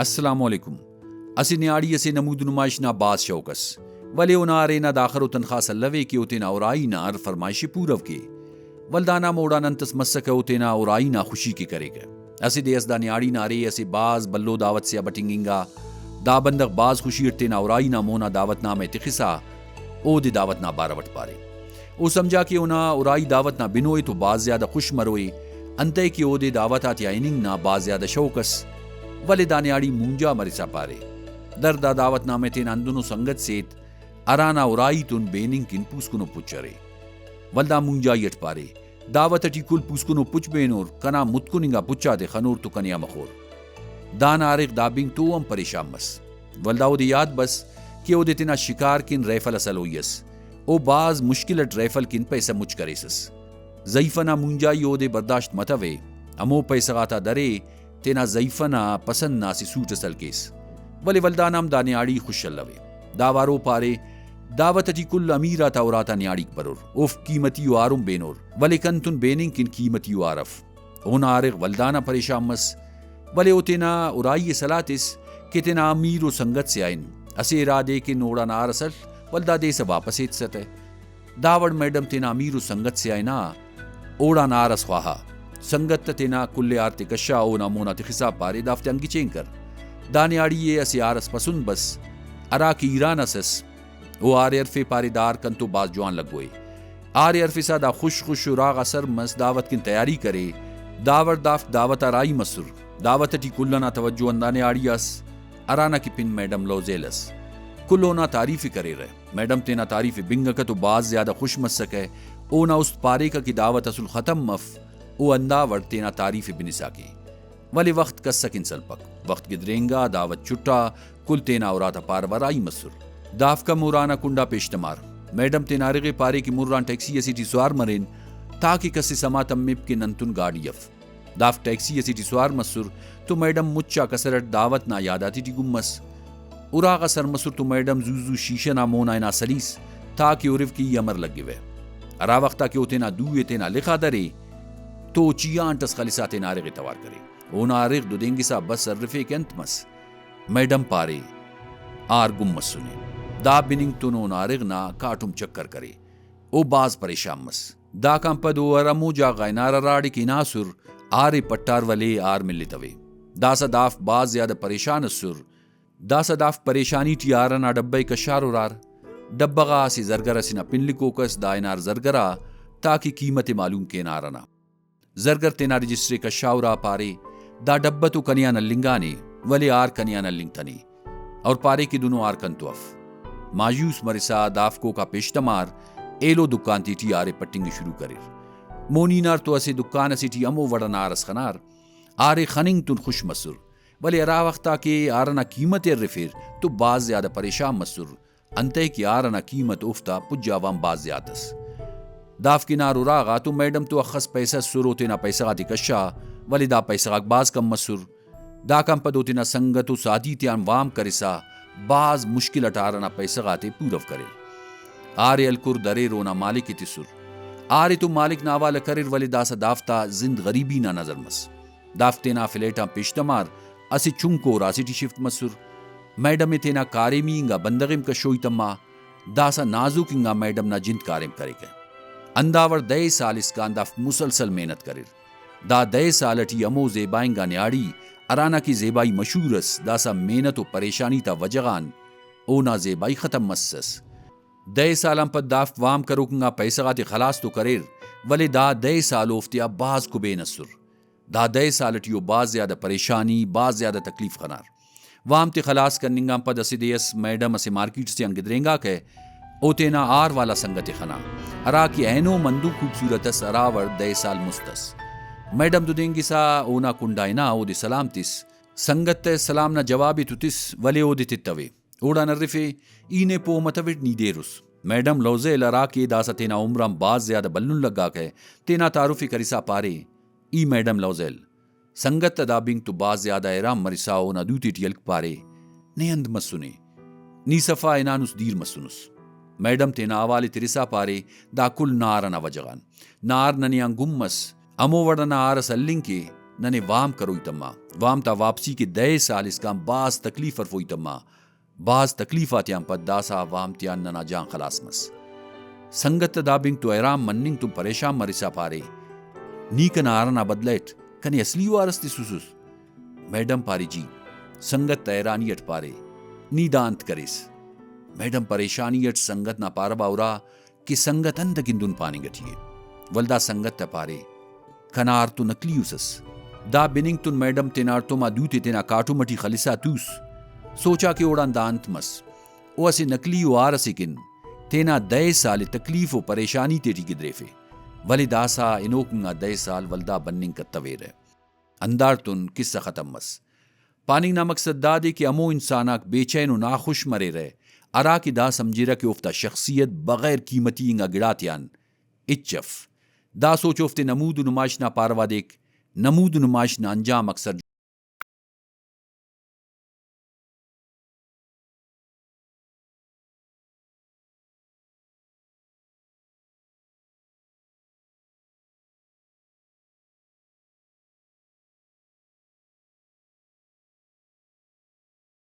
السلام علیکم اسی نیاڑی سے نمود نمائش نا باز شوکس ولی اونارے نا داخر و تنخواہ سلوے کی اوتے نا اورائی نا ار فرمائشی پورو کے ولدانا موڑا ننتس مسک اوتے نا اورائی نا خوشی کے کرے گا اسی دیس دا نیاڑی نارے اسی باز بلو دعوت سے ابٹنگنگا دا بندق باز خوشی ارتے نا اورائی نا مونا دعوت نامے تخصا او دی دعوت نا باروٹ پارے او سمجھا کہ اونا اورائی دعوت نا بنوئے تو باز زیادہ خوش مروئے انتے کی او دے دعوت آتی آئیننگ نا باز زیادہ شوکس ولی دانیاڑی مونجا مرسا پارے در دا دعوت نامے تین اندنو سنگت سیت ارانا اورائی تن بیننگ کن پوسکنو پچرے ولدا مونجا یٹ پارے دعوت اٹی کل پوسکنو پچ بینور کنا متکننگا پچا دے خنور تو کنیا مخور دان آرق دابنگ تو ام پریشان مس ولدا او دے یاد بس کہ او دے تینا شکار کن ریفل اصل ہوئیس او باز مشکلت ریفل کن پیسا مچ کریسس ضعیفنا مونجائی او دے برداشت متوے امو پیسا غاتا درے تینا ضعیفنا پسند ناسی سوٹ اصل کیس ولی ولدانام دا نیاڑی خوش اللوے داوارو پارے دعوت اٹی کل امیرا تا اوراتا نیاڑی پرور اوف قیمتی و آرم بینور ولی کنتن بیننگ کن قیمتی و عارف اون آرغ ولدانا پریشان مس ولی او تینا اورائی سلاتس کہ تینا امیر و سنگت سے آئین اسے ارادے کے نوڑا نار اصل ولدا دے سے واپس ایت ستے داوڑ میڈم تینا امیر و سنگت سے آئینا اوڑا نارس خواہا سنگت تینا کل آرتے کشا او نامونا تخصا پارے دافتے انگی چین کر دانیاڑی یہ اسی آرس پسند بس ارا کی ایران اسس او آرے عرفے پارے دار کنتو باز جوان لگوئے آرے عرفے سا دا خوش خوش راغ اثر مس دعوت کن تیاری کرے داور دافت دعوت آرائی مسر دعوت ٹی کلنا توجہ اندانے آڑی اس ارانا کی پن میڈم لوزیلس کلونا تعریف کرے رہے میڈم تینا تعریف بنگا تو باز زیادہ خوش مس سکے او نا اس پارے کا کی دعوت اصل ختم مف او انداور تینا تعریف بنسا کی ولی وقت کس سکن سلپک وقت گدرینگا دعوت چھٹا کل تینا اوراتا پاروارائی مسر داف کا مورانا کنڈا پیشتمار میڈم تینا رغے پارے کی مران ٹیکسی اسیٹی سوار مرین تاکہ کسی سما تمپ کے ننتن گاڑی یف داف ٹیکسی اسیٹی سوار مسر تو میڈم مچا کسرٹ دعوت نا یاداتی ٹی گمس اراغ سر مسر تو میڈم زوزو شیشہ نا مونا نا سلیس تاکہ عرف کی یمر لگے وے ارا وقتا کہ تینا دوئے تینا لکھا درے تو چیان ٹس خالصا تینا رغے توار کرے اونا رغ دو دینگی سا بس رفے کے انت مس میڈم پارے آر گم مس سنے دا بننگ تو نو نارغ نا کاٹم چکر کرے او باز پریشان مس دا کام پدو ارمو جا غینار راڑی کی ناسر آرے پٹار والے آر ملی توے دا سا داف باز زیادہ پریشان سر دا سا داف پریشانی ٹی آرنا ڈبائی کشار رار ڈبغا سی زرگر سینا پن لکوکس دائنار زرگرا تاکہ قیمت معلوم کے نارنا زرگر تینا رجسٹری کشاورا پارے دا ڈبا تو کنیا نلنگانے ولی آر کنیا نلنگ تھنی اور پارے کی دونوں آر کنتوف مایوس مرسا دافکو کا پیشتمار ایلو دکان تی آرے پٹنگ شروع کرے مونینار تو اسے دکان اسی ٹی امو وڑا نارس خنار آرے خننگ تن خوش مسر ولی ارا وقتا کہ آرنا قیمت رفیر تو باز زیادہ پریشان مسر انتے کی آرنا قیمت افتا پجاوام باز زیادس داف کی نارو راغا تو میڈم تو اخص پیسہ سرو تینا پیسہ غاتی کشا ولی دا پیسہ غاک باز کم مسر دا کم پدو تینا سنگتو سادی تیان وام کرسا باز مشکل اٹارنا پیسہ غاتی پورف کرے آرے الکر درے رونا مالکی تسر آرے تو مالک ناوالا کرر ولی دا سا دافتا زند غریبی نا نظر مس دافتینا فلیٹا پیشتمار اسی چونکو راسی شفٹ مسر میڈم تینا کارمینگا بندغم کا شوئی تما دا سا نازوکنگا میڈم نا جند کارم کرے گئے انداور دے سال اس کا انداف مسلسل محنت کرر دا دے سالٹی امو زیبائنگا نیاڑی ارانا کی زیبائی مشہورس دا سا محنت و پریشانی تا وجغان اونا زیبائی ختم مسس دے سالم پر داف وام کروکنگا پیسہ غاتی خلاص تو کرر ولی دا دے سال افتیا باز کو بے نصر دا دے سالٹیو باز زیادہ پریشانی باز زیادہ تکلیف خنار وام تی خلاص کرننگا پا دسی دیس میڈم اسے مارکیٹ سے انگدرینگا کہ او تینا آر والا سنگت خنا ارا کی اینو مندو خوبصورتس اراور دے سال مستس میڈم دو دینگی سا اونا کنڈائنا او دی سلام تیس سنگت سلام نا جوابی تو تیس ولی او دی تتوے اوڑا نرفے اینے پو متوٹ نی دیرس میڈم لوزے لرا کی داسا تینا عمرم باز زیادہ بلن لگا کہ تینا تعارفی کریسا پارے ای میڈم لوزیل سنگت دابنگ تو باز زیادہ ایرام مرساو نا دوتی ٹیلک پارے نیند مسنے نی صفا اینانس دیر مسنس میڈم تینا آوالی ترسا پارے دا کل نارنا وجغان نار ننیان گمس امو وڑنا آرس اللنگ کے ننے وام کروئی تما وام تا واپسی کے 10 سال اس کام بعض تکلیف ارفوئی تما بعض تکلیفاتیاں پد داسا وام تیان ننا جان خلاص مس سنگت دابنگ تو ایرام مننگ تم پریشان مرسا پارے نیکن آرنا بدلیٹ کنی اصلی وارستی سوسوس میڈم پاری جی سنگت تیرانیٹ پارے نیدانت کریس میڈم پریشانیٹ سنگت نہ پار باورا کہ سنگت اند گندن پانی گٹھیے ولدا سنگت تا پارے کنار تو نکلیوسس دا بننگ تن میڈم تینار تو ما دوتے تینا کاٹو مٹی خلصا توس سوچا کہ اوڑان دانت مس او اسے نکلیو آرسی کن تینا 10 سال تکلیف و پریشانی تیٹی گدریفے ولی داسا انوکنگا 10 سال ولدا بننگ کا تویر ہے اندار تن قصہ ختم مس پانی نا مقصد دا دے کہ امو انساناک بے چین و ناخوش مرے رہے ارا کی دا سمجھیرا کہ افتا شخصیت بغیر قیمتی انگا گڑاتیان اچف دا سوچ افتے نمود و نمائش نا پاروا دیکھ نمود و نمائش نا انجام اکثر